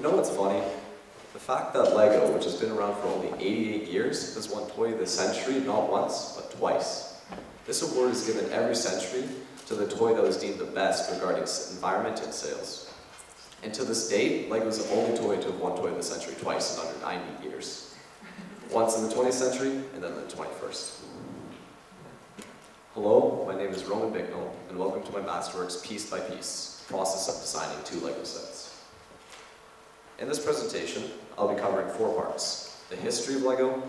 You know what's funny? The fact that Lego, which has been around for only 88 years, has won Toy of the Century not once, but twice. This award is given every century to the toy that was deemed the best regarding environment and sales. And to this date, Lego is the only toy to have won Toy of the Century twice in under 90 years. Once in the 20th century, and then in the 21st. Hello, my name is Roman Bicknell, and welcome to my Masterworks Piece by Piece, process of designing 2 Lego sets. In this presentation, I'll be covering 4 parts: the history of Lego,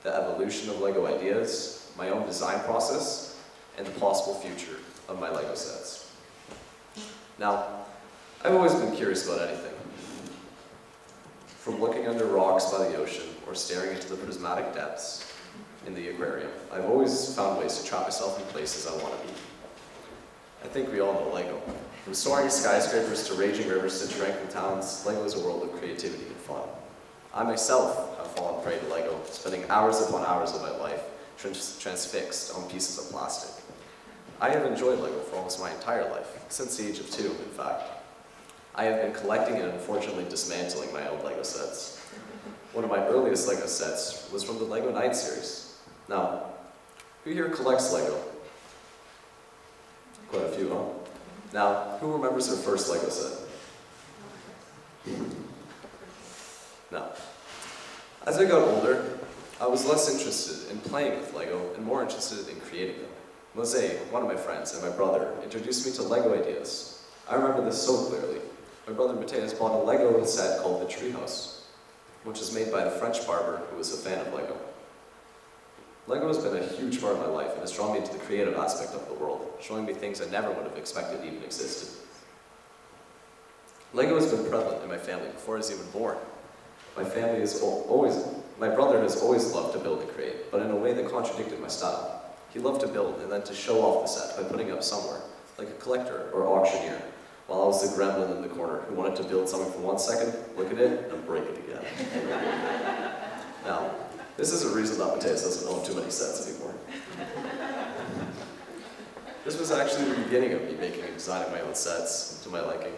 the evolution of Lego ideas, my own design process, and the possible future of my Lego sets. Now, I've always been curious about anything. From looking under rocks by the ocean or staring into the prismatic depths in the aquarium, I've always found ways to trap myself in places I want to be. I think we all know Lego. From soaring skyscrapers to raging rivers to tranquil towns, Lego is a world of creativity and fun. I myself have fallen prey to Lego, spending hours upon hours of my life transfixed on pieces of plastic. I have enjoyed Lego for almost my entire life, since the age of 2, in fact. I have been collecting and unfortunately dismantling my old Lego sets. One of my earliest Lego sets was from the Lego Night series. Now, who here collects Lego? Quite a few, huh? Now, who remembers their first Lego set? Now, as I got older, I was less interested in playing with Lego and more interested in creating them. Jose, one of my friends, and my brother introduced me to Lego ideas. I remember this so clearly. My brother Mateus bought a Lego set called the Treehouse, which is made by a French barber who was a fan of Lego. Lego has been a huge part of my life and has drawn me into the creative aspect of the world, showing me things I never would have expected even existed. Lego has been prevalent in my family before I was even born. My brother has always loved to build and create, but in a way that contradicted my style. He loved to build and then to show off the set by putting it up somewhere, like a collector or auctioneer, while I was the gremlin in the corner who wanted to build something for 1 second, look at it, and break it again. Now, this is a reason that Mateus doesn't own too many sets anymore. This was actually the beginning of me making and designing my own sets to my liking.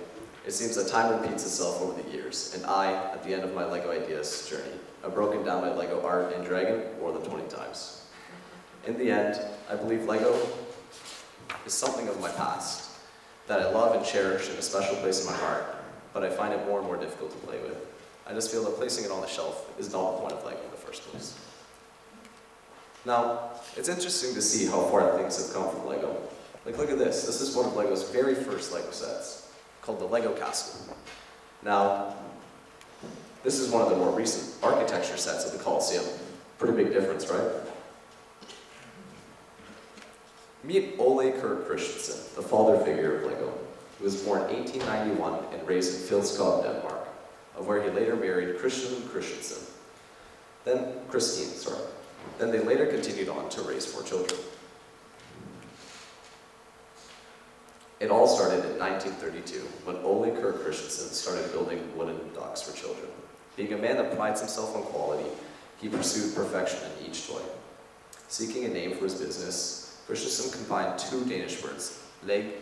It seems that time repeats itself over the years, and I, at the end of my Lego ideas journey, have broken down my Lego art and Dragon more than 20 times. In the end, I believe Lego is something of my past that I love and cherish in a special place in my heart, but I find it more and more difficult to play with. I just feel that placing it on the shelf is not the point of Lego in the first place. Now, it's interesting to see how far things have come from Lego. Like, look at this. This is one of Lego's very first Lego sets, called the Lego Castle. Now, this is one of the more recent architecture sets of the Colosseum. Pretty big difference, right? Meet Ole Kirk Christensen, the father figure of Lego. He was born in 1891 and raised in Filskov, Denmark, of where he later married Christine. Then they later continued on to raise 4 children. It all started in 1932 when Ole Kirk Christensen started building wooden ducks for children. Being a man that prides himself on quality, he pursued perfection in each toy. Seeking a name for his business, Christensen combined 2 Danish words, leg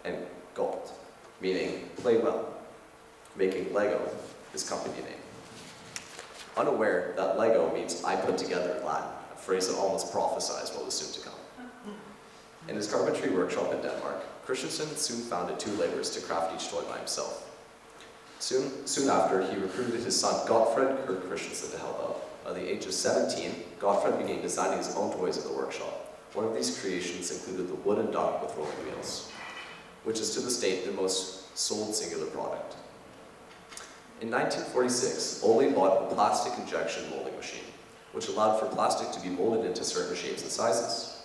and godt, meaning play well, making Lego his company name. Unaware that Lego means I put together in Latin, a phrase that almost prophesies what was soon to come. In his carpentry workshop in Denmark, Christensen soon founded 2 laborers to craft each toy by himself. Soon after, he recruited his son Gottfred Kirk Christensen to help out. By the age of 17, Gottfred began designing his own toys at the workshop. One of these creations included the wooden duck with rolling wheels, which is to this date the most sold singular product. In 1946, Ole bought a plastic injection molding machine, which allowed for plastic to be molded into certain shapes and sizes.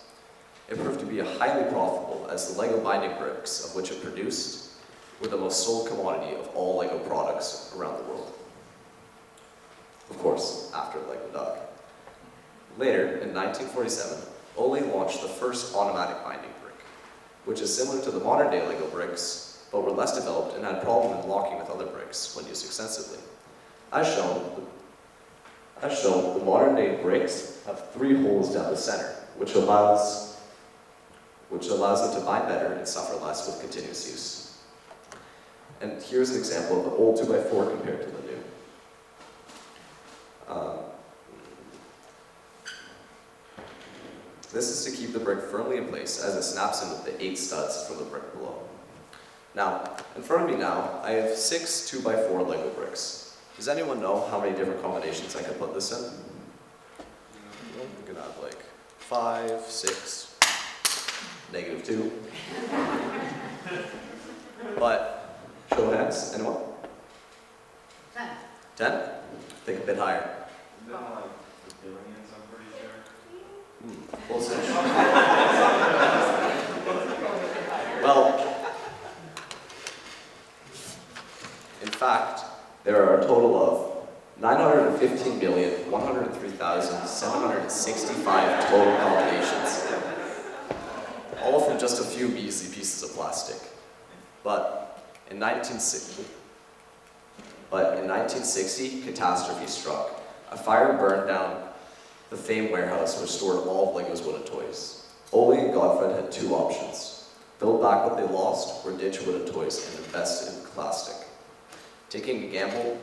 It proved to be highly profitable, as the Lego binding bricks, of which it produced, were the most sold commodity of all Lego products around the world. Of course, after the Lego duck. Later, in 1947, Ole launched the first automatic binding brick, which is similar to the modern-day Lego bricks, but were less developed and had problem in locking with other bricks when used extensively. As shown, the modern-day bricks have 3 holes down the center, which allows them to bind better and suffer less with continuous use. And here's an example of the old 2x4 compared to the new. This is to keep the brick firmly in place as it snaps in with the 8 studs from the brick below. Now, in front of me now, I have 6 2x4 Lego bricks. Does anyone know how many different combinations I can put this in? You can have like 5, 6, -2. But, show of hands, anyone? 10. 10? Think a bit higher. Is that like the billions, I'm pretty sure? Close-ish. Well, in fact, there are a total of 915,103,765 total combinations, all from just a few measly pieces of plastic. But in 1960, catastrophe struck. A fire burned down the famed warehouse which stored all of Lego's wooden toys. Ole and Gottfried had 2 options: build back what they lost, or ditch wooden toys and invest in plastic. Taking a gamble,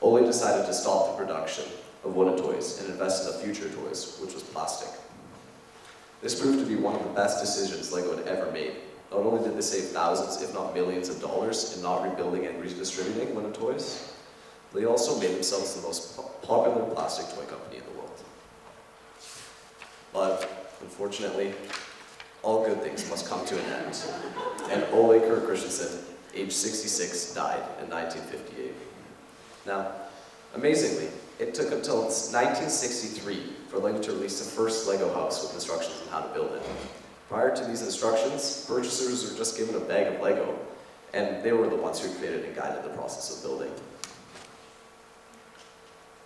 Ole decided to stop the production of wooden toys and invest in the future toys, which was plastic. This proved to be one of the best decisions Lego had ever made. Not only did they save thousands, if not millions of dollars in not rebuilding and redistributing wooden toys, they also made themselves the most popular plastic toy company in the world. But, unfortunately, all good things must come to an end. And Ole Kurt Christensen, age 66, died in 1958. Now, amazingly, it took until 1963 for Lego to release the first Lego house with instructions on how to build it. Prior to these instructions, purchasers were just given a bag of Lego, and they were the ones who created and guided the process of building.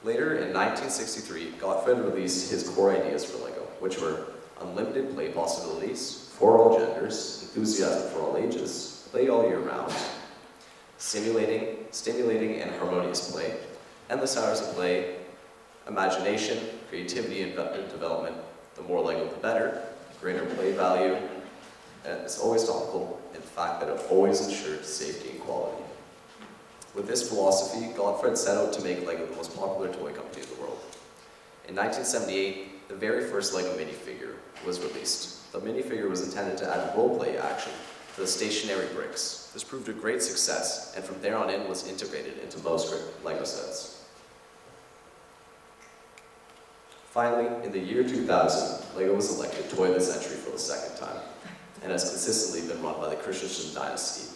Later, in 1963, Gottfried released his core ideas for Lego, which were unlimited play possibilities, for all genders, enthusiasm for all ages, play all year round, stimulating and harmonious play, endless hours of play, imagination, creativity and development, the more Lego the better, greater play value, and it's always topical in the fact that it always ensured safety and quality. With this philosophy, Gottfried set out to make Lego the most popular toy company in the world. In 1978, the very first Lego minifigure was released. The minifigure was intended to add roleplay action to the stationary bricks. This proved a great success, and from there on in was integrated into most Lego sets. Finally, in the year 2000, Lego was elected Toy of the Century for the 2nd time, and has consistently been run by the Christensen dynasty.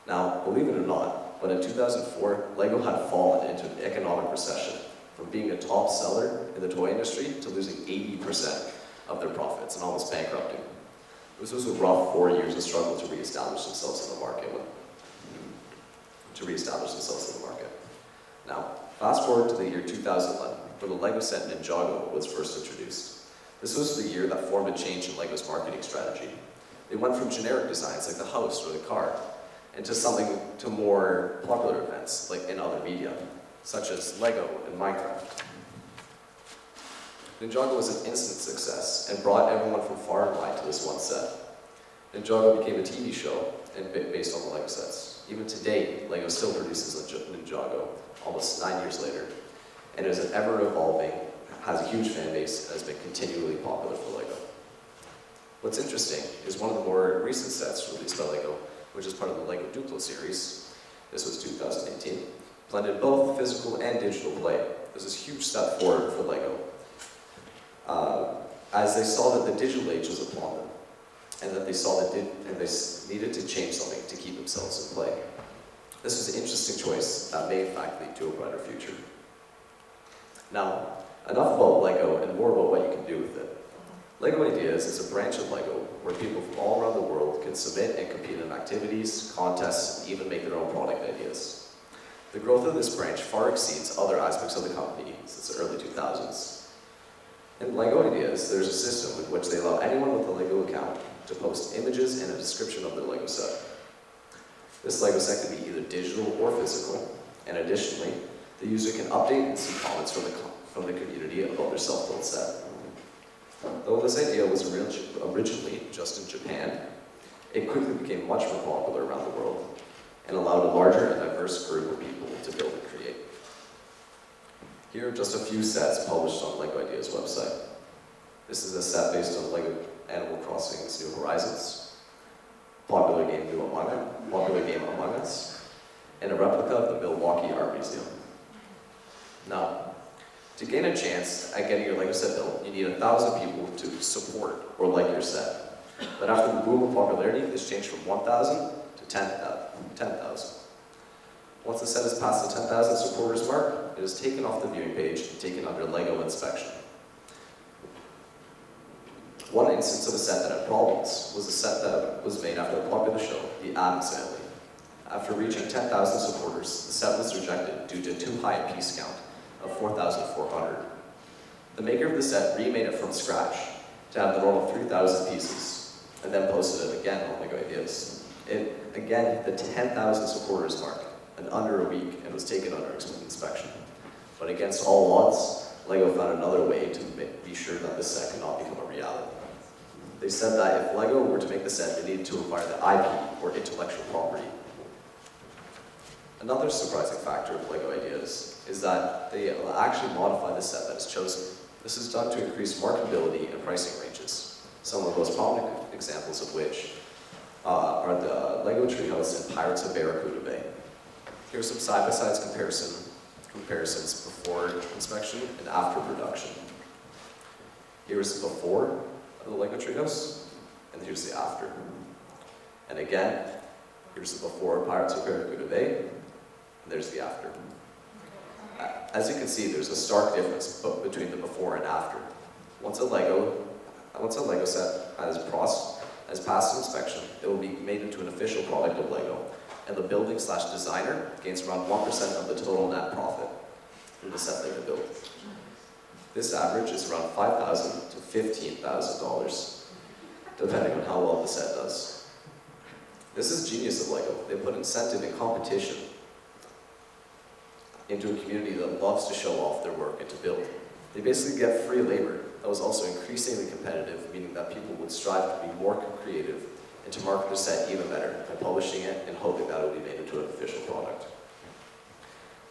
Now, believe it or not, but in 2004, Lego had fallen into an economic recession, from being a top seller in the toy industry to losing 80% of their profits and almost bankrupting. This was a rough 4 years of struggle to reestablish themselves in the market. Now, fast forward to the year 2011, where the Lego set Ninjago was first introduced. This was the year that formed a change in Lego's marketing strategy. They went from generic designs like the house or the car, into something to more popular events, like in other media, such as Lego and Minecraft. Ninjago was an instant success and brought everyone from far and wide to this one set. Ninjago became a TV show and based on the Lego sets. Even today, Lego still produces Ninjago, almost 9 years later, and is an ever-evolving, has a huge fan base, and has been continually popular for Lego. What's interesting is one of the more recent sets released by Lego, which is part of the Lego Duplo series, this was 2018, blended both physical and digital play. This is a huge step forward for Lego, as they saw that the digital age was upon them, and that they saw that they needed to change something to keep themselves in play. This was an interesting choice that may in fact lead to a brighter future. Now, enough about Lego and more about what you can do with it. Lego Ideas is a branch of Lego where people from all around the world can submit and compete in activities, contests, and even make their own product ideas. The growth of this branch far exceeds other aspects of the company since the early 2000s. In Lego Ideas, there's a system in which they allow anyone with a Lego account to post images and a description of their Lego set. This Lego set can be either digital or physical, and additionally, the user can update and see comments from the community about their self-built set. Though this idea was originally just in Japan, it quickly became much more popular around the world. and allowed a larger and diverse group of people to build and create. Here are just a few sets published on LEGO Ideas website. This is a set based on LEGO Animal Crossing's New Horizons, popular game Among Us, and a replica of the Milwaukee Art Museum. Now, to gain a chance at getting your LEGO set built, you need 1,000 people to support or like your set. But after the boom of popularity, this changed from 1,000 to 10,000. Once the set has passed the 10,000 supporters mark, it is taken off the viewing page and taken under LEGO inspection. One instance of a set that had problems was a set that was made after a popular show, The Addams Family. After reaching 10,000 supporters, the set was rejected due to too high a piece count of 4,400. The maker of the set remade it from scratch to have the normal 3,000 pieces, and then posted it again on LEGO Ideas. It again hit the 10,000 supporters mark in under a week and was taken under inspection. But against all odds, LEGO found another way to be sure that this set could not become a reality. They said that if LEGO were to make the set, they needed to acquire the IP, or intellectual property. Another surprising factor of LEGO Ideas is that they actually modify the set that is chosen. This is done to increase marketability and pricing ranges, some of the most prominent examples of which are the Lego Treehouse and Pirates of Barracuda Bay. Here's some side-by-side comparisons before inspection and after production. Here's the before of the Lego Treehouse, and here's the after. And again, here's the before of Pirates of Barracuda Bay, and there's the after. As you can see, there's a stark difference between the before and after. Once a Lego set has passed inspection, it will be made into an official product of Lego, and the building/designer gains around 1% of the total net profit from the set they built. This average is around $5,000 to $15,000, depending on how well the set does. This is genius of Lego. They put incentive and competition into a community that loves to show off their work and to build. They basically get free labor that was also increasingly competitive, meaning that people would strive to be more creative and to market their set even better by publishing it and hoping that it would be made into an official product.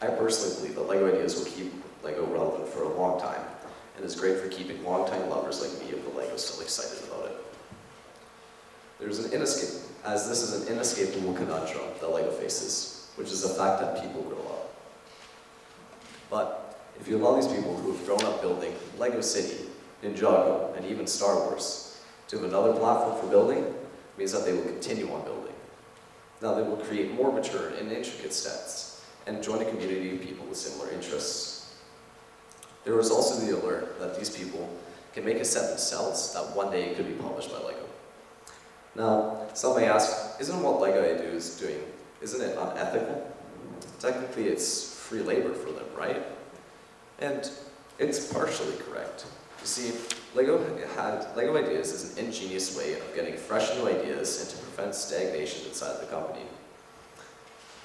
I personally believe that LEGO Ideas will keep LEGO relevant for a long time, and is great for keeping longtime lovers like me of the LEGO still excited about it. This is an inescapable conundrum that LEGO faces, which is the fact that people grow up. But if you allow these people who have grown up building LEGO City, Ninjago, and even Star Wars to have another platform for building, it means that they will continue on building. Now they will create more mature and intricate sets, and join a community of people with similar interests. There is also the alert that these people can make a set themselves that one day could be published by LEGO. Now, some may ask, isn't what LEGO is doing, isn't it unethical? Technically, it's free labor for them, right? And it's partially correct. You see, LEGO Ideas is an ingenious way of getting fresh new ideas and to prevent stagnation inside the company.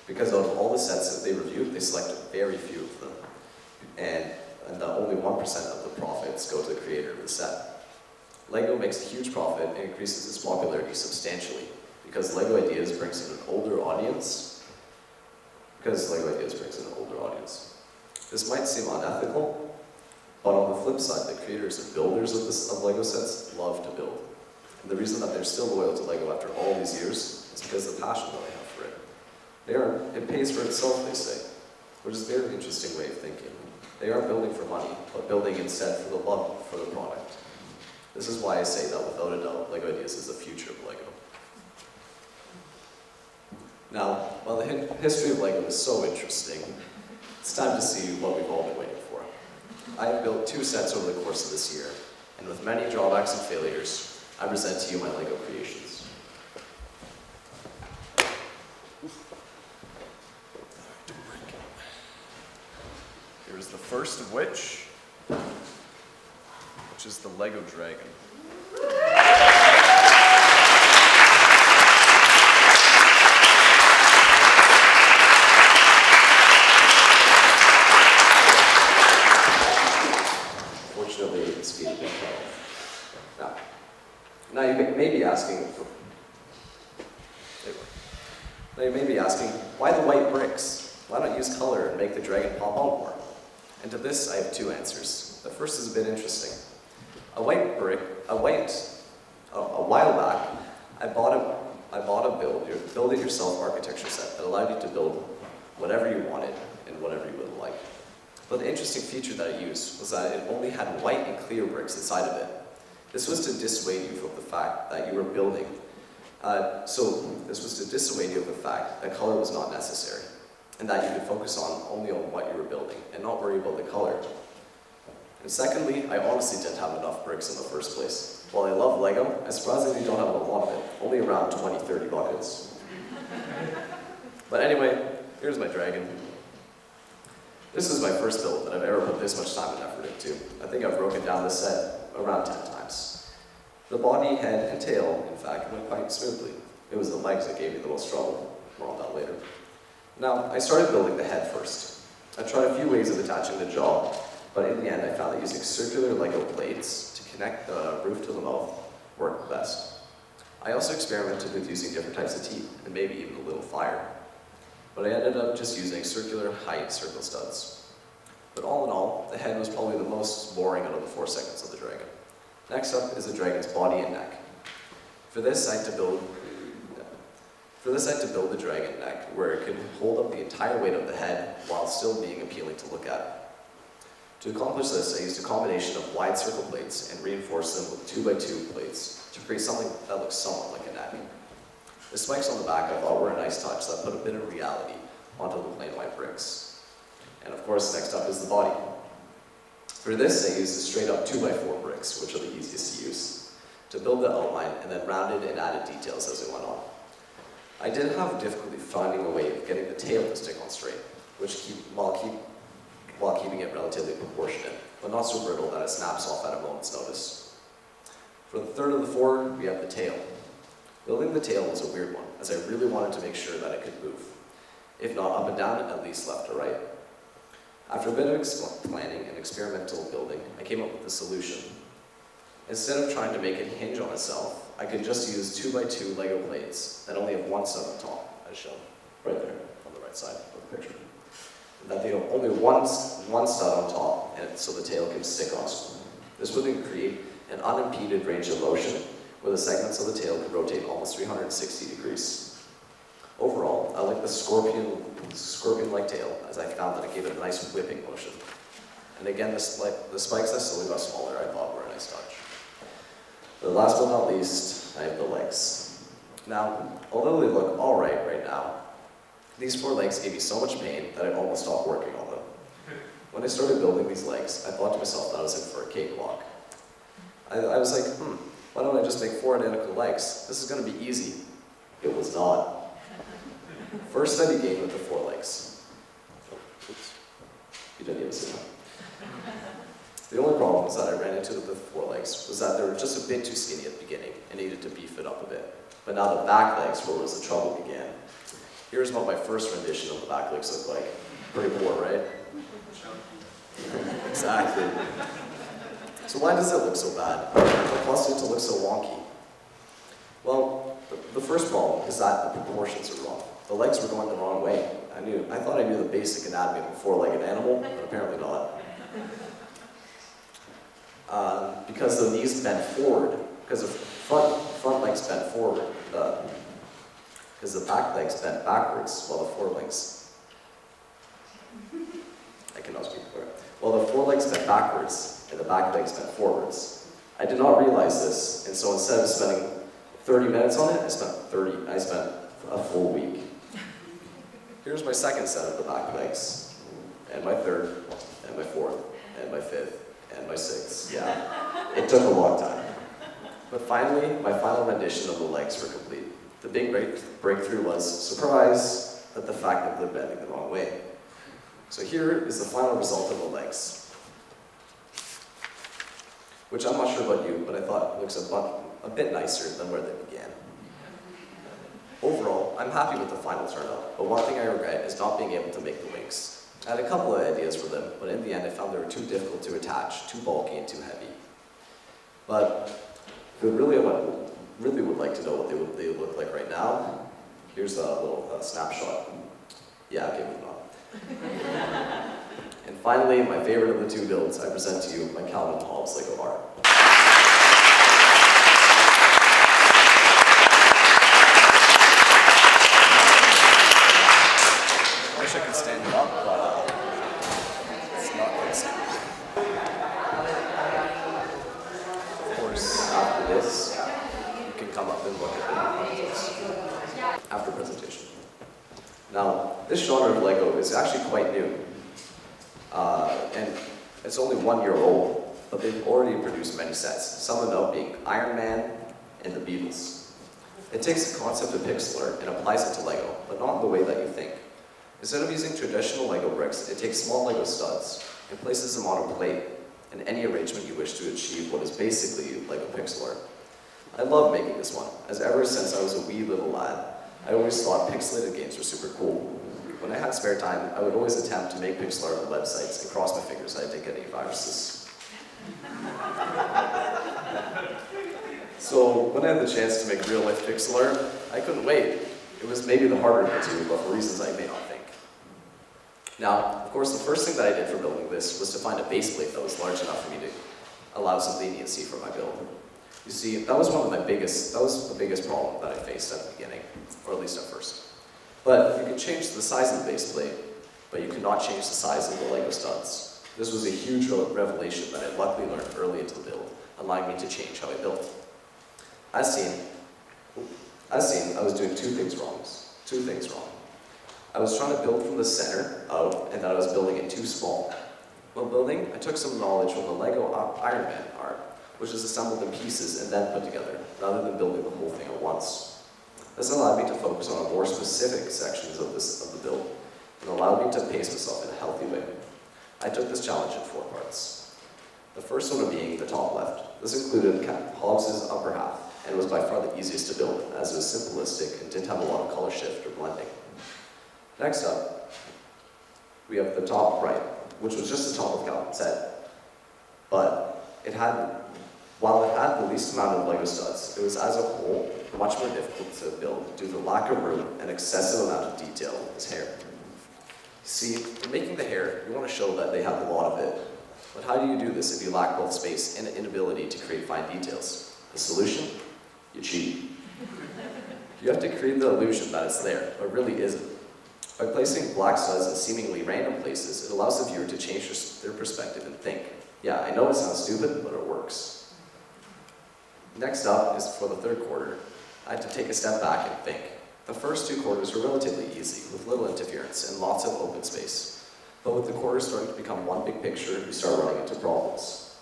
Because out of all the sets that they reviewed, they selected very few of them. And only 1% of the profits go to the creator of the set. LEGO makes a huge profit and increases its popularity substantially because LEGO Ideas brings in an older audience. This might seem unethical, but on the flip side, the creators and builders of LEGO sets love to build. And the reason that they're still loyal to LEGO after all these years is because of the passion that they have for it. It pays for itself, they say, which is a very interesting way of thinking. They aren't building for money, but building instead for the love for the product. This is why I say that without a doubt, LEGO Ideas is the future of LEGO. Now, while the history of LEGO is so interesting, it's time to see what we've all been waiting for. I have built 2 sets over the course of this year, and with many drawbacks and failures, I present to you my LEGO creations. Here's the first of which is the Lego Dragon. Fortunately, it's speed of 12. Now you may be asking, Now you may be asking, why the white bricks? Why not use color and make the dragon pop out more? And to this, I have two answers. The first is a bit interesting. A while back, I bought a build it yourself architecture set that allowed you to build whatever you wanted and whatever you would like. But the interesting feature that I used was that it only had white and clear bricks inside of it. This was to dissuade you from the fact that you were building. This was to dissuade you of the fact that color was not necessary, and that you could focus only on what you were building and not worry about the color. And secondly, I honestly didn't have enough bricks in the first place. While I love Lego, I surprisingly don't have a lot of it, only around 20, 30 buckets. But anyway, here's my dragon. This is my first build that I've ever put this much time and effort into. I think I've broken down this set around 10 times. The body, head, and tail, in fact, went quite smoothly. It was the legs that gave me the most trouble. More on that later. Now, I started building the head first. I tried a few ways of attaching the jaw, but in the end I found that using circular Lego plates to connect the roof to the mouth worked best. I also experimented with using different types of teeth, and maybe even a little fire. But I ended up just using circular height circle studs. But all in all, the head was probably the most boring out of the 4 segments of the dragon. Next up is the dragon's body and neck. For this, I had to build the dragon neck where it could hold up the entire weight of the head while still being appealing to look at. To accomplish this, I used a combination of wide circle plates and reinforced them with 2x2 plates to create something that looks somewhat like a neck. The spikes on the back I thought were a nice touch that put a bit of reality onto the plain white bricks. And of course, next up is the body. For this, I used a straight up 2x4 bricks, which are the easiest to use, to build the outline and then rounded and added details as it went on. I did have difficulty finding a way of getting the tail to stick on straight, while keeping it relatively proportionate, but not so brittle that it snaps off at a moment's notice. For the third of the 4, we have the tail. Building the tail was a weird one, as I really wanted to make sure that it could move. If not up and down, at least left or right. After a bit of planning and experimental building, I came up with a solution. Instead of trying to make it hinge on itself, I could just use 2x2 Lego plates that only have one stud on top, as shown right there on the right side of the picture. And that they have only one stud on top, and so the tail can stick on. This would then create an unimpeded range of motion, where the segments of the tail could rotate almost 360 degrees. Overall, I like the scorpion-like tail, as I found that it gave it a nice whipping motion. And again, the spikes that slowly got smaller I thought were a nice touch. But last but not least, I have the legs. Now, although they look alright right now, these 4 legs gave me so much pain that I almost stopped working on them. When I started building these legs, I thought to myself that I was in for a cakewalk. I was like, why don't I just make 4 identical legs? This is going to be easy. It was not. First, I began with the 4 legs. Oops. You didn't even see that. The only problems that I ran into with the 4 legs was that they were just a bit too skinny at the beginning and needed to beef it up a bit. But now the back legs were where the trouble began. Here's what my first rendition of the back legs looked like. Pretty poor, right? Exactly. So why does it look so bad? What caused it to look so wonky? Well, the first problem is that the proportions are wrong. The legs were going the wrong way. I thought I knew the basic anatomy of a 4-legged animal, but apparently not. Because the knees bent forward, because the front legs bent forward, because the back legs bent backwards, while the 4 legs, I cannot speak for it, while the 4 legs bent backwards and the back legs bent forwards. I did not realize this, and so instead of spending 30 minutes on it, I spent a full week. Here's my second set of the back legs, and my third, and my fourth, and my fifth, and my sixth. Yeah, it took a long time. But finally, my final rendition of the legs were complete. The big breakthrough was, surprise, that the fact that they're bending the wrong way. So here is the final result of the legs, which I'm not sure about you, but I thought it looks a bit nicer than where they began. Overall, I'm happy with the final turnout, but one thing I regret is not being able to make the wings. I had a couple of ideas for them, but in the end I found they were too difficult to attach, too bulky and too heavy. But if you really would like to know what they would look like right now, Here's a little snapshot. Yeah, okay, moving on. And finally, my favorite of the two builds, I present to you my Calvin Hobbes Lego art. I wish I could stand it up, but it's not quite safe. Of course, after this, you can come up and look at the after presentation. Now, this genre of Lego is actually quite new, and it's only 1 year old, but they've already produced many sets, some of them being Iron Man and the Beatles. It takes the concept of pixel art and applies it to Lego, but not in the way that you think. Instead of using traditional Lego bricks, it takes small Lego studs and places them on a plate in any arrangement you wish to achieve what is basically Lego pixel art. I love making this one, as ever since I was a wee little lad, I always thought pixelated games were super cool. When I had spare time, I would always attempt to make pixel art on websites and cross my fingers I didn't get any viruses. So when I had the chance to make real-life pixel art, I couldn't wait. It was maybe the harder of the two, but for reasons I may not think. Now, of course, the first thing that I did for building this was to find a base plate that was large enough for me to allow some leniency for my build. You see, that was the biggest problem that I faced at the beginning, or at least at first. But you could change the size of the base plate, but you could not change the size of the Lego studs. This was a huge revelation that I luckily learned early into the build, allowing me to change how I built. As seen, I was doing two things wrong. I was trying to build from the center out, and that I was building it too small. While building, I took some knowledge from the Lego Iron Man art, which is assembled in pieces and then put together, rather than building the whole thing at once. This allowed me to focus on more specific sections of the build, and allowed me to pace myself in a healthy way. I took this challenge in 4 parts. The first one being the top left. This included Hobbes' upper half, and was by far the easiest to build, as it was simplistic and didn't have a lot of color shift or blending. Next up, we have the top right, which was just the top of Calvin's head. But while it had the least amount of Lego studs, it was as a whole much more difficult to build due to the lack of room and excessive amount of detail in his hair. See, in making the hair, you want to show that they have a lot of it. But how do you do this if you lack both space and an inability to create fine details? The solution? You cheat. You have to create the illusion that it's there, but really isn't. By placing black studs in seemingly random places, it allows the viewer to change their perspective and think, yeah, I know it sounds stupid, but it works. Next up is for the third quarter. I had to take a step back and think. The first 2 quarters were relatively easy, with little interference and lots of open space. But with the quarters starting to become one big picture, you start running into problems.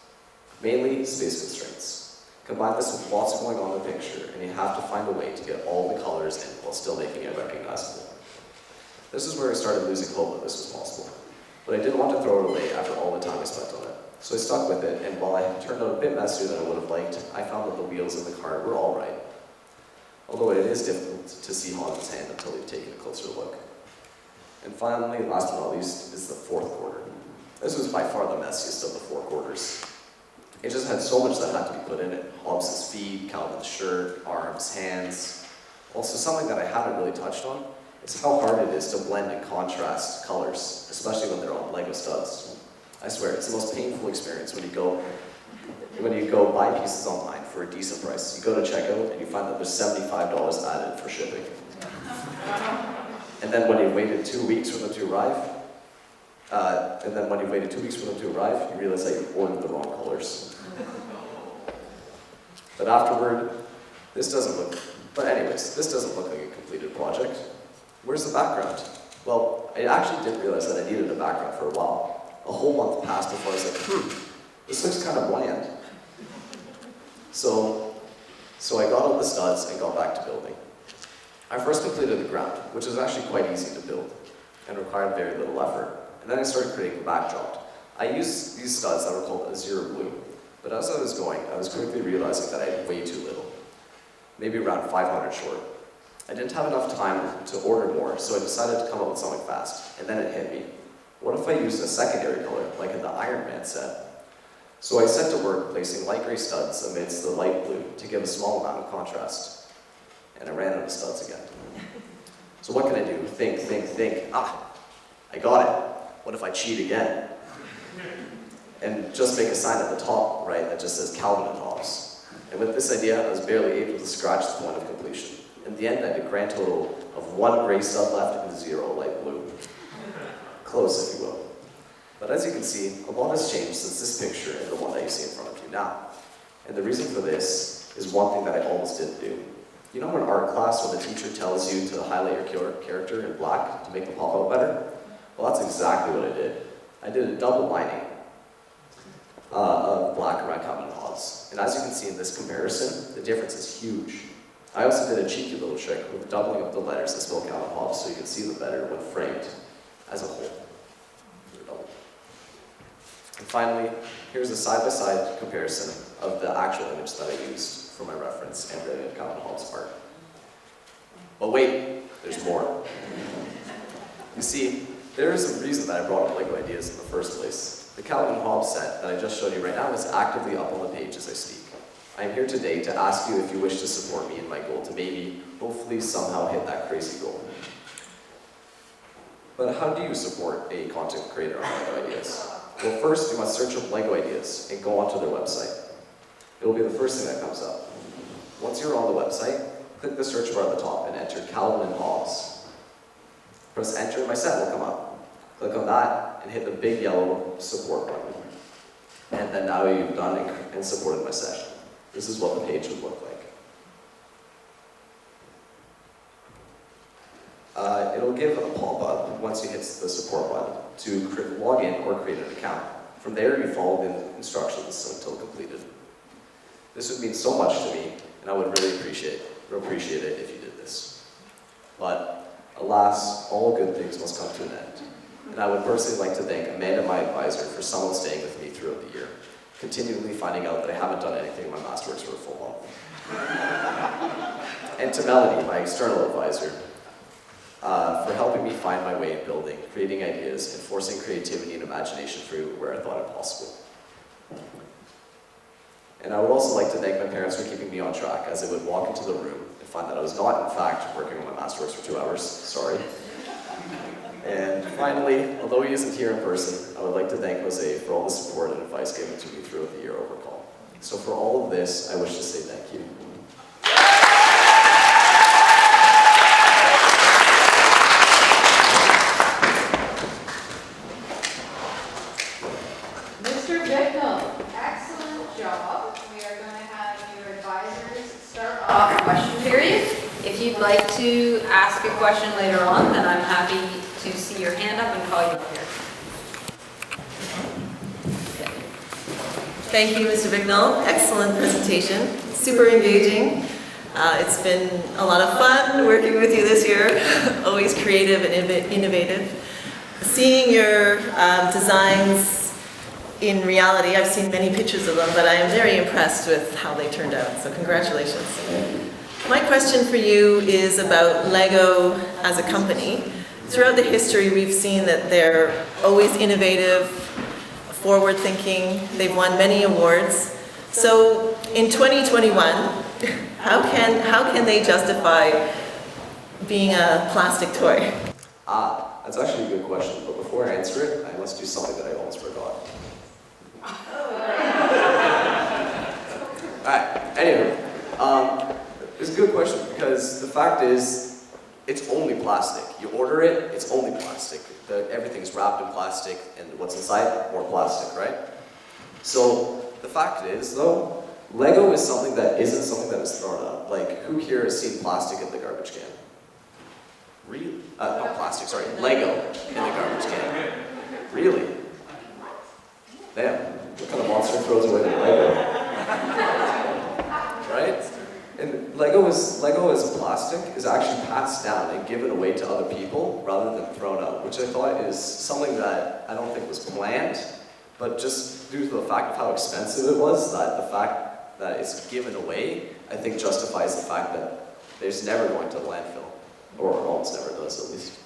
Mainly, space constraints. Combine this with lots going on in the picture, and you have to find a way to get all the colors in while still making it recognizable. This is where I started losing hope that this was possible. But I didn't want to throw it away after all the time I spent on it. So I stuck with it, and while it turned out a bit messier than I would have liked, I found that the wheels in the car were all right. Although it is difficult to see Hans' hand until you've taken a closer look. And finally, last but not least, is the 4th quarter. This was by far the messiest of the 4 quarters. It just had so much that had to be put in it. Hobbes' feet, Calvin's shirt, arms, hands. Also, something that I haven't really touched on is how hard it is to blend and contrast colors, especially when they're on Lego studs. I swear, it's the most painful experience when you go buy pieces online for a decent price. You go to checkout and you find that there's $75 added for shipping. And then when you've waited 2 weeks for them to arrive, you realize that you ordered the wrong colors. But afterward, this doesn't look like a completed project. Where's the background? Well, I actually didn't realize that I needed a background for a while. A whole month passed before I was like, this looks kind of bland. So I got all the studs and got back to building. I first completed the ground, which was actually quite easy to build and required very little effort. And then I started creating the backdrop. I used these studs that were called Azure Blue, but as I was going, I was quickly realizing that I had way too little, maybe around 500 short. I didn't have enough time to order more, so I decided to come up with something fast, and then it hit me. What if I used a secondary color, like in the Iron Man set? So I set to work placing light gray studs amidst the light blue to give a small amount of contrast. And I ran out of studs again. So what can I do? Think. I got it. What if I cheat again? And just make a sign at the top, right, that just says Calvin and Hobbes. And with this idea, I was barely able to scratch the point of completion. In the end, I had a grand total of 1 gray stud left and 0 light blue. Close, if you will. But as you can see, a lot has changed since this picture and the one that you see in front of you now. And the reason for this is one thing that I almost didn't do. You know in art class when the teacher tells you to highlight your character in black to make them pop out better? Well, that's exactly what I did. I did a double lining of black around Calvin and Hobbes. And as you can see in this comparison, the difference is huge. I also did a cheeky little trick with doubling up the letters that spell Calvin and Hobbes so you can see them better when framed as a whole. And finally, here's a side-by-side comparison of the actual image that I used for my reference and the Calvin and Hobbes art. But wait, there's more. You see, there is a reason that I brought up Lego ideas in the first place. The Calvin and Hobbes set that I just showed you right now is actively up on the page as I speak. I am here today to ask you if you wish to support me in my goal to maybe, hopefully, somehow hit that crazy goal. But how do you support a content creator on Lego ideas? Well, first, you must search up Lego ideas and go onto their website. It will be the first thing that comes up. Once you're on the website, click the search bar at the top and enter Calvin and Hobbes. Press enter and my set will come up. Click on that and hit the big yellow support button. And then now you've done and supported my session. This is what the page would look like. It'll give a pop-up once you hit the support button to log in or create an account. From there, you follow the instructions until completed. This would mean so much to me, and I would really appreciate it if you did this. But alas, all good things must come to an end. And I would personally like to thank Amanda, my advisor, for someone staying with me throughout the year, continually finding out that I haven't done anything in my Masterworks for a full month. And to Melanie, my external advisor, for helping me find my way in building, creating ideas, and forcing creativity and imagination through where I thought it possible. And I would also like to thank my parents for keeping me on track as I would walk into the room and find that I was not, in fact, working on my Masterworks for 2 hours. Sorry. And finally, although he isn't here in person, I would like to thank Jose for all the support and advice given to me throughout the year over call. So for all of this, I wish to say thank you. Mr. Bicknell, excellent job. We are going to have your advisors start off question period. If you'd like to ask a question later on, then I'm happy to see your hand up and call you up here. Thank you, Mr. Bicknell. Excellent presentation. Super engaging. It's been a lot of fun working with you this year. Always creative and innovative. Seeing your designs in reality, I've seen many pictures of them, but I am very impressed with how they turned out. So congratulations. My question for you is about Lego as a company. Throughout the history, we've seen that they're always innovative, forward-thinking. They've won many awards. So in 2021, how can they justify being a plastic toy? That's actually a good question, but before I answer it, I must do something that I almost forgot. Alright, anyway, it's a good question because the fact is, it's only plastic. You order it, it's only plastic. Everything's wrapped in plastic, and what's inside? More plastic, right? So, the fact is, though, Lego is something that isn't something that is thrown out. Like, who here has seen plastic in the garbage can? Really? Not plastic, sorry, Lego in the garbage can. Really? Damn, what kind of monster throws away the Lego? Right? And Lego as plastic is actually passed down and given away to other people rather than thrown out, which I thought is something that I don't think was planned, but just due to the fact of how expensive it was, that the fact that it's given away, I think justifies the fact that there's never going to landfill, or almost never does at least.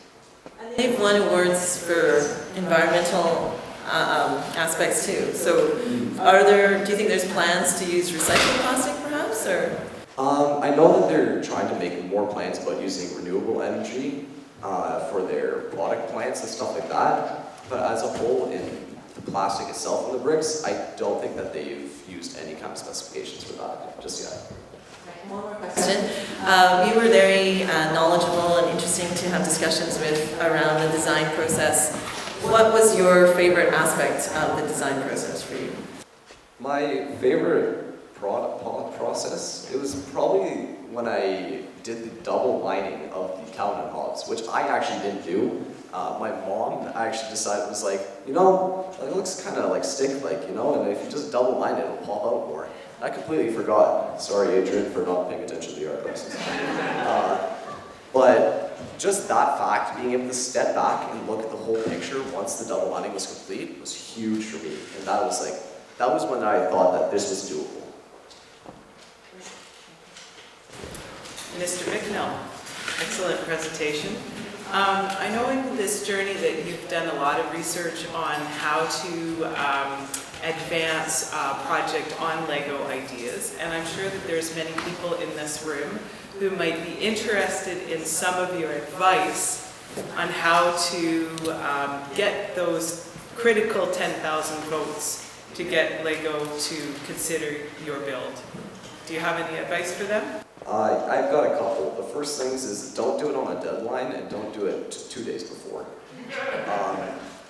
They've won awards for environmental aspects too. So do you think there's plans to use recycled plastic perhaps, or? I know that they're trying to make more plans about using renewable energy for their product plants and stuff like that, but as a whole, in the plastic itself and the bricks, I don't think that they've used any kind of specifications for that just yet. One more question. You were very knowledgeable and interesting to have discussions with around the design process. What was your favorite aspect of the design process for you? My favorite process, it was probably when I did the double lining of the Calvin Hobbes, which I actually didn't do. My mom actually decided, was like, you know, it looks kind of like stick-like, you know, and if you just double line it, it'll pop out more. I completely forgot. Sorry, Adrian, for not paying attention to the art classes. But just that fact, being able to step back and look at the whole picture once the double lining was complete was huge for me. And that was when I thought that this was doable. Mr. Bicknell, excellent presentation. I know in this journey that you've done a lot of research on how to advance a project on Lego ideas, and I'm sure that there's many people in this room who might be interested in some of your advice on how to get those critical 10,000 votes to get Lego to consider your build. Do you have any advice for them? I've got a couple. The first things is don't do it on a deadline and don't do it 2 days before.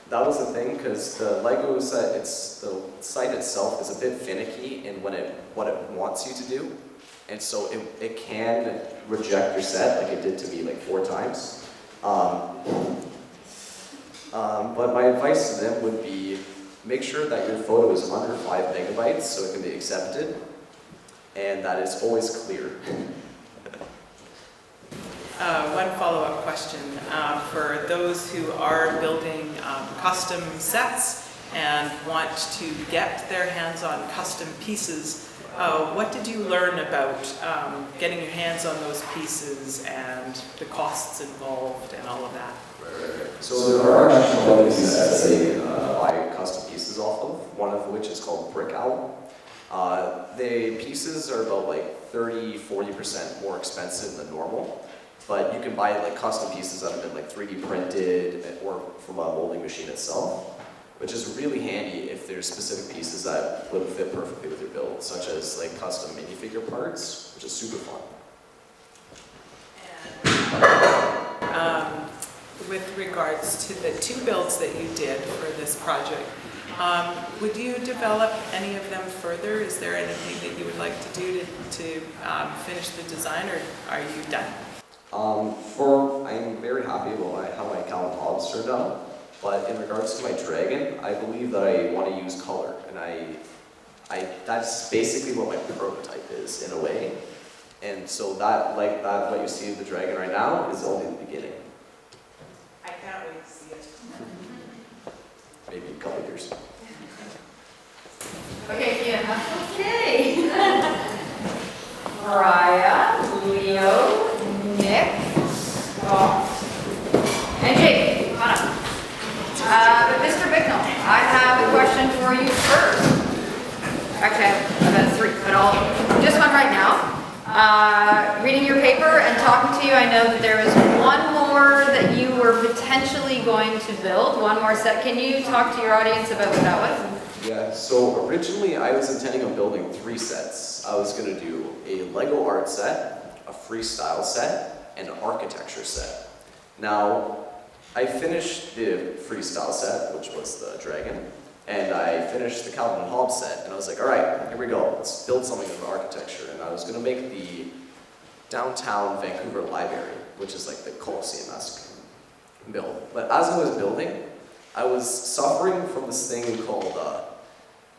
That was the thing because the Lego set, the site itself is a bit finicky in what it wants you to do, and so it can reject your set like it did to me like 4 times. But my advice to them would be make sure that your photo is under 5 megabytes so it can be accepted, and that it's always clear. One follow-up question. For those who are building custom sets and want to get their hands on custom pieces, what did you learn about getting your hands on those pieces and the costs involved and all of that? So there are actually a lot of these sets that you buy custom pieces off of, one of which is called Brick Owl. The pieces are about like 30-40% more expensive than normal, but you can buy like custom pieces that have been like 3D printed or from a molding machine itself, which is really handy if there's specific pieces that would fit perfectly with your build, such as like custom minifigure parts, which is super fun. With regards to the 2 builds that you did for this project, would you develop any of them further? Is there anything that you would like to do to finish the design, or are you done? I'm very happy about how my Calvin Hobbes turned out, but in regards to my dragon, I believe that I want to use color, and that's basically what my prototype is in a way, and so what you see of the dragon right now is only the beginning. I can't wait to see it. Maybe a couple years. Okay, Fiona. Okay. Mariah, Leo, Nick, Scott, and Jake. Come on up. But Mr. Bicknell, I have a question for you first. Actually, I have 3, but just one right now. Reading your paper and talking to you, I know that there was one more that you were potentially going to build, one more set. Can you talk to your audience about what that was? Yeah, so originally I was intending on building 3 sets. I was going to do a Lego art set, a freestyle set, and an architecture set. Now, I finished the freestyle set, which was the dragon, and I finished the Calvin and Hobbes set, and I was like, all right, here we go, let's build something in architecture. And I was going to make the downtown Vancouver library, which is like the Colosseum-esque build. But as I was building, I was suffering from this thing called,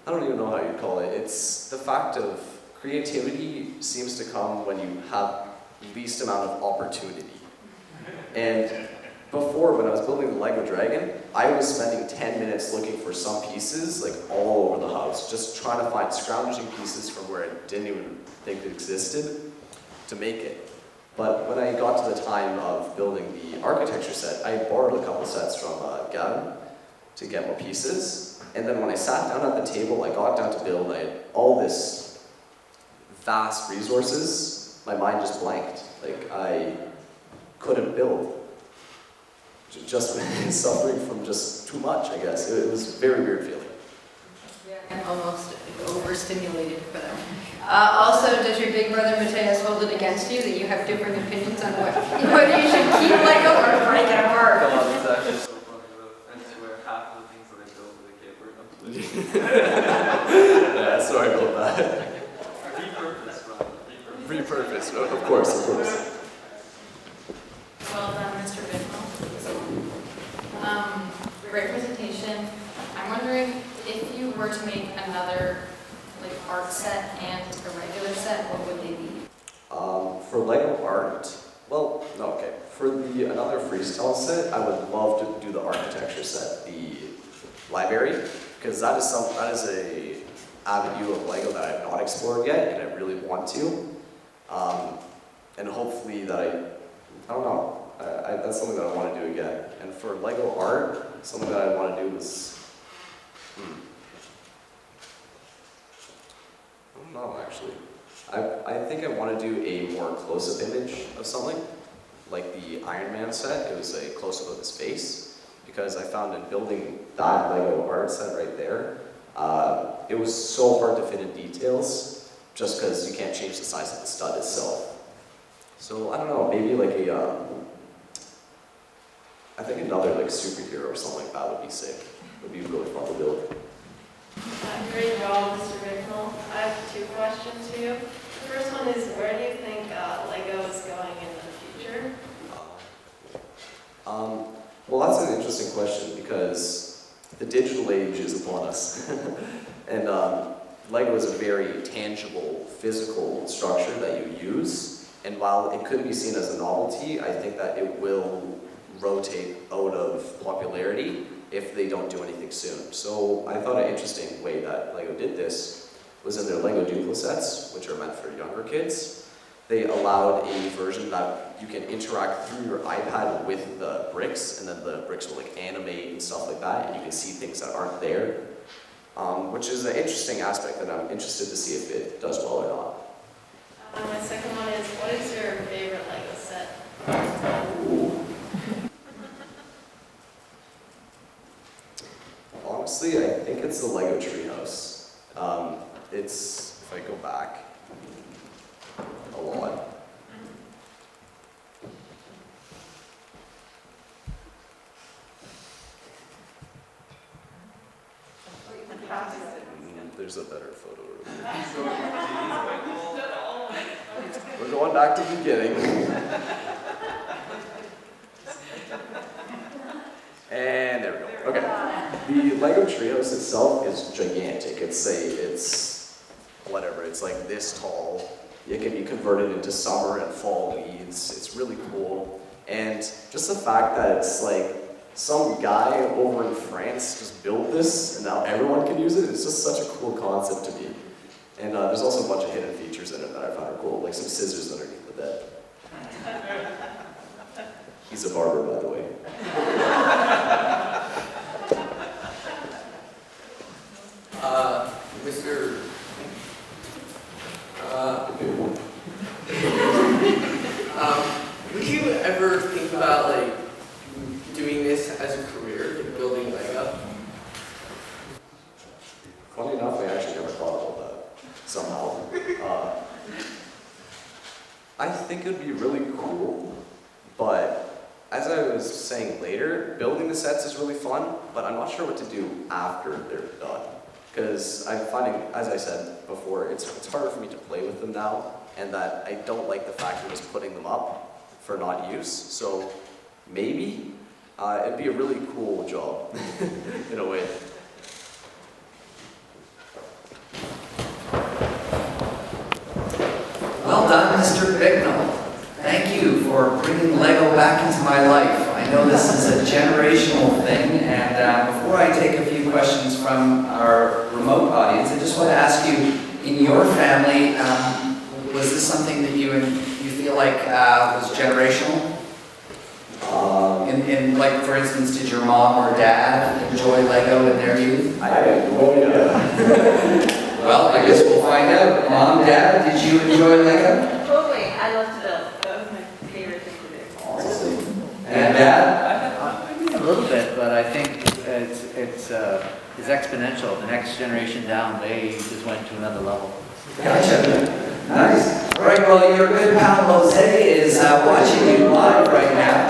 I don't even know how you'd call it. It's the fact of creativity seems to come when you have least amount of opportunity. And before, when I was building the Lego Dragon, I was spending 10 minutes looking for some pieces, like all over the house, just trying to find scrounging pieces from where I didn't even think it existed to make it. But when I got to the time of building the architecture set, I borrowed a couple sets from Gavin to get more pieces. And then when I sat down at the table, I got down to build, I had all this vast resources, my mind just blanked. Like, I couldn't build. Just suffering from just too much, I guess. It was a very weird feeling. And almost overstimulated for them. Also, does your big brother Mateus hold it against you that you have different opinions on whether you should keep Lego or break it apart? God, it's actually so funny though. I swear half of the things that I built with a keyboard. Yeah, sorry about that. Repurpose, Ron. Repurpose. Repurposed, of course, of course. Well done, Mr. Bicknell. Great presentation. I'm wondering if you were to make another like art set and a regular set, what would they be? For Lego art, well, no, okay. For another freestyle set, I would love to do the architecture set, the library, because that is a avenue of Lego that I have not explored yet, and I really want to. And hopefully that I don't know. That's something that I want to do again. And for Lego art, something that I want to do is, I don't know actually. I think I want to do a more close-up image of something, like the Iron Man set. It was a close-up of his face, because I found in building that Lego art set right there, it was so hard to fit in details, just because you can't change the size of the stud itself. So I don't know, maybe like I think another like superhero or something like that would be sick. Would be really fun to build. Great job, Mr. Bicknell. I have 2 questions for you. The first one is, where do you think Lego is going in the future? Well, that's an interesting question, because the digital age is upon us. And Lego is a very tangible, physical structure that you use. And while it could be seen as a novelty, I think that it will rotate out of popularity if they don't do anything soon. So I thought an interesting way that Lego did this was in their Lego Duplo sets, which are meant for younger kids. They allowed a version that you can interact through your iPad with the bricks, and then the bricks will like animate and stuff like that, and you can see things that aren't there, which is an interesting aspect that I'm interested to see if it does well or not. My second one is, what is your favorite Lego set? Honestly, I think it's the Lego Treehouse. It's, if I go back a lot. There's a better photo. We're going back to the beginning. And there we go. Okay. The Lego Treehouse itself is gigantic. It's whatever. It's like this tall. It can be converted into summer and fall leaves. It's really cool. And just the fact that it's like some guy over in France just built this, and now everyone can use it. It's just such a cool concept to me. And there's also a bunch of hidden features in it that I found are cool, like some scissors underneath the bed. He's a barber, by the way. Mr. Would you ever think about like doing this as a career, like building Lego? Funny enough, I actually never thought about that somehow. I think it would be really cool, but as I was saying later, building the sets is really fun, but I'm not sure what to do after they're done. Because I'm finding, as I said before, it's harder for me to play with them now, and that I don't like the fact of just putting them up for not use. So maybe it'd be a really cool job in a way. Well done, Mr. Bicknell. Thank you for bringing Lego back into my life. I know this is a generational thing, and before I take a few questions from our remote audience, I just want to ask you, in your family, was this something that you feel like was generational? Like, for instance, did your mom or dad enjoy Lego in their youth? I have no idea. Well, I guess we'll find out. Mom, Dad, did you enjoy Lego? Totally. exponential. The next generation down, they just went to another level. Gotcha. Nice. All right, well, your good pal Jose is watching you live right now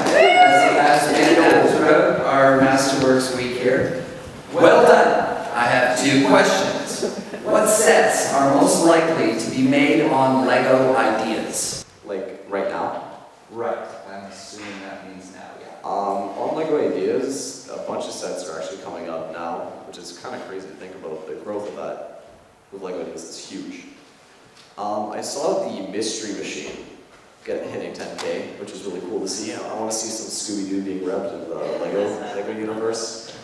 as we go through our Masterworks week here. Well done. I have 2 questions. What sets are most likely to be made on Lego ideas? Like right now? Right. I'm assuming that means now, yeah. On Lego Ideas, a bunch of sets are actually coming up now, which is kind of crazy to think about. The growth of that with Lego Ideas is huge. I saw the Mystery Machine hitting 10K, which is really cool to see. I want to see some Scooby-Doo being repped in the Lego universe.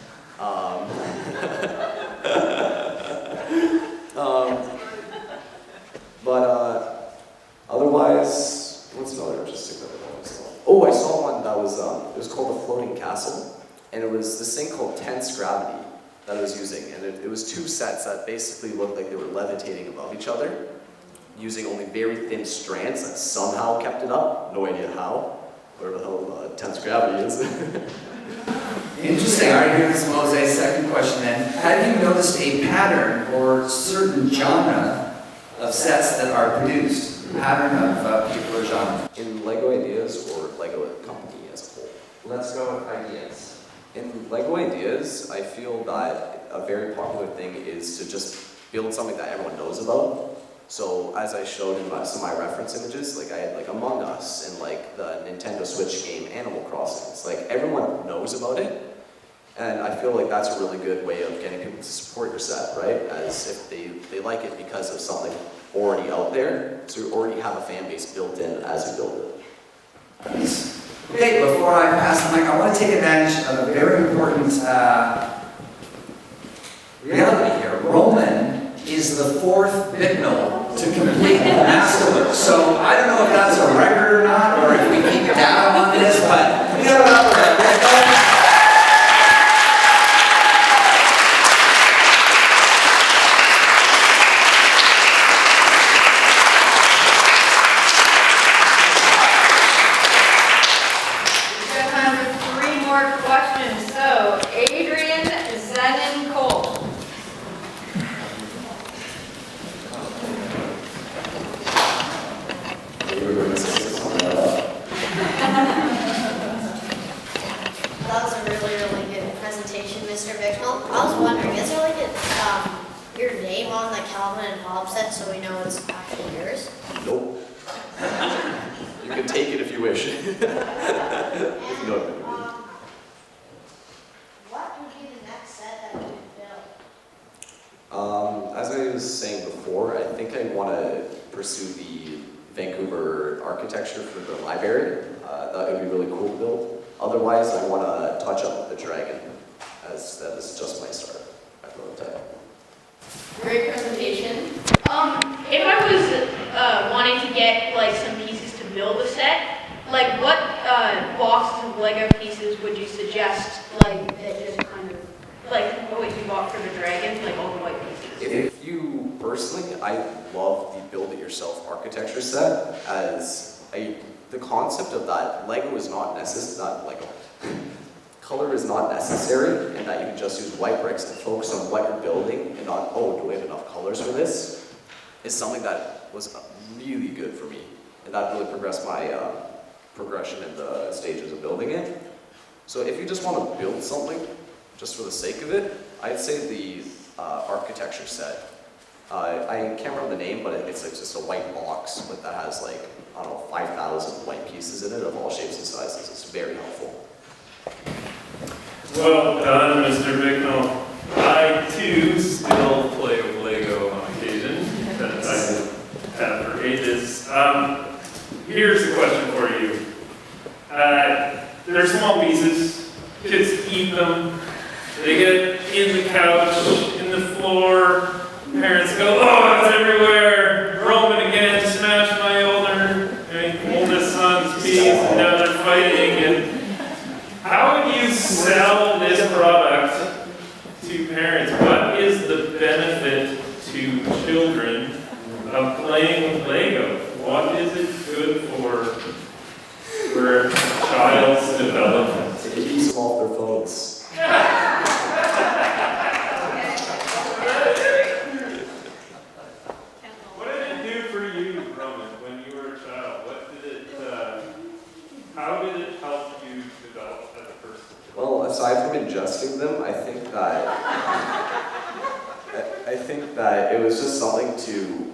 Otherwise, what's another artistic that I always saw? Oh, I saw one that was, it was called The Floating Castle, and it was this thing called Tense Gravity that I was using, and it was 2 sets that basically looked like they were levitating above each other, using only very thin strands that somehow kept it up. No idea how. Whatever the hell tense gravity is. Interesting. All right, here's Jose's second question then. Have you noticed a pattern or certain genre of sets that are produced? Pattern of particular genre? In Lego Ideas or Lego Company as a whole? Let's go with ideas. In Lego Ideas, I feel that a very popular thing is to just build something that everyone knows about. So as I showed in some of my reference images, like I had like Among Us and like the Nintendo Switch game Animal Crossing. It's like everyone knows about it, and I feel like that's a really good way of getting people to support your set, right? As if they like it because of something already out there, so you already have a fan base built in as you build it. Okay, before I pass the mic, I want to take advantage of a very important reality here. Roman is the 4th Bicknell to complete Masterworks. So I don't know if that's a record or not, or if we keep data on this, but give it up for that Bicknell. We've got time for 3 more questions. So, Adrian, Zen, and Cole. That was a really, really good presentation, Mr. Bicknell. I was wondering, is there like your name on the Calvin and Hobbes set so we know it's actually yours? Nope. You can take it if you wish. And, No. what would be the next set that you would build? As I was saying before, I think I want to pursue the Vancouver architecture for the library. That would be really cool to build. Otherwise, I want to touch up with the dragon, as that is just my start. I prototype. Great presentation. If I was wanting to get like some pieces to build a set, like what boxes of Lego pieces would you suggest, like that just kind of like what you bought for the dragon, like all the white pieces? If you personally, I love the build-it-yourself architecture set as the concept of that. Lego is not necessary. Color is not necessary, and that you can just use white bricks and focus on what you're building, and not, oh, do we have enough colors for this? Is something that was really good for me, and that really progressed my progression in the stages of building it. So if you just want to build something, just for the sake of it, I'd say the architecture set. I can't remember the name, but it's like just a white box, but that has like, I don't know, 5,000 white pieces in it of all shapes and sizes. It's very helpful. Well done, Mr. Bicknell. I too still play with Lego on occasion, that I have for ages. Here's a question for you. They're small pieces, kids eat them, they get in the couch, in the floor, parents go, oh, it's everywhere, Roman again, smashed my oldest son's piece, and now they're fighting. And how would you sell this product to parents? What is the benefit to children of playing with Lego? What is it good for a child's development? It keeps them off their phones. aside from ingesting them, I think that it was just something to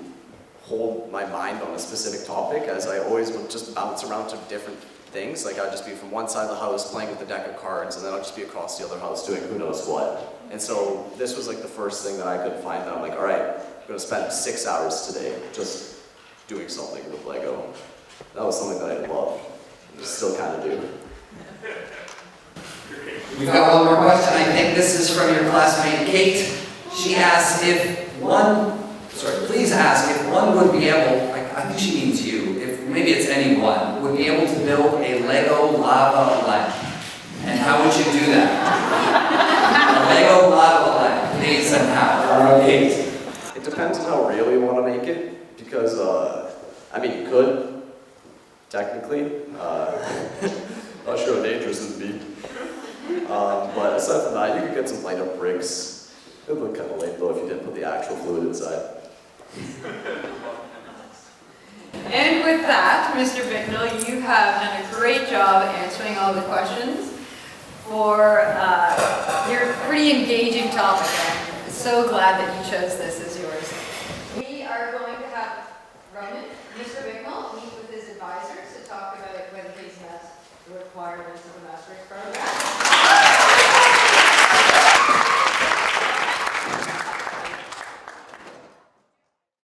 hold my mind on a specific topic, as I always would just bounce around to different things. Like I'd just be from one side of the house playing with a deck of cards, and then I'd just be across the other house doing who knows what. And so this was like the first thing that I could find that I'm like, all right, I'm gonna spend 6 hours today just doing something with Lego. That was something that I loved, and still kind of do. We've got one more question. I think this is from your classmate Kate. She asks please ask if one would be able, I think she means you, if maybe it's anyone, would be able to build a Lego lava lamp. And how would you do that? A Lego lava lamp, please, and how? Kate. It depends on how real you want to make it, because, I mean, you could, technically. Not sure how dangerous it would be. But aside from that, you could get some light up bricks. It would look kind of lame though if you didn't put the actual fluid inside. And with that, Mr. Bicknell, you have done a great job answering all the questions for your pretty engaging topic. I'm so glad that you chose this as yours. We are going to have Roman, Mr. Bicknell, meet with his advisors to talk about whether he's met the requirements of the Masterworks program.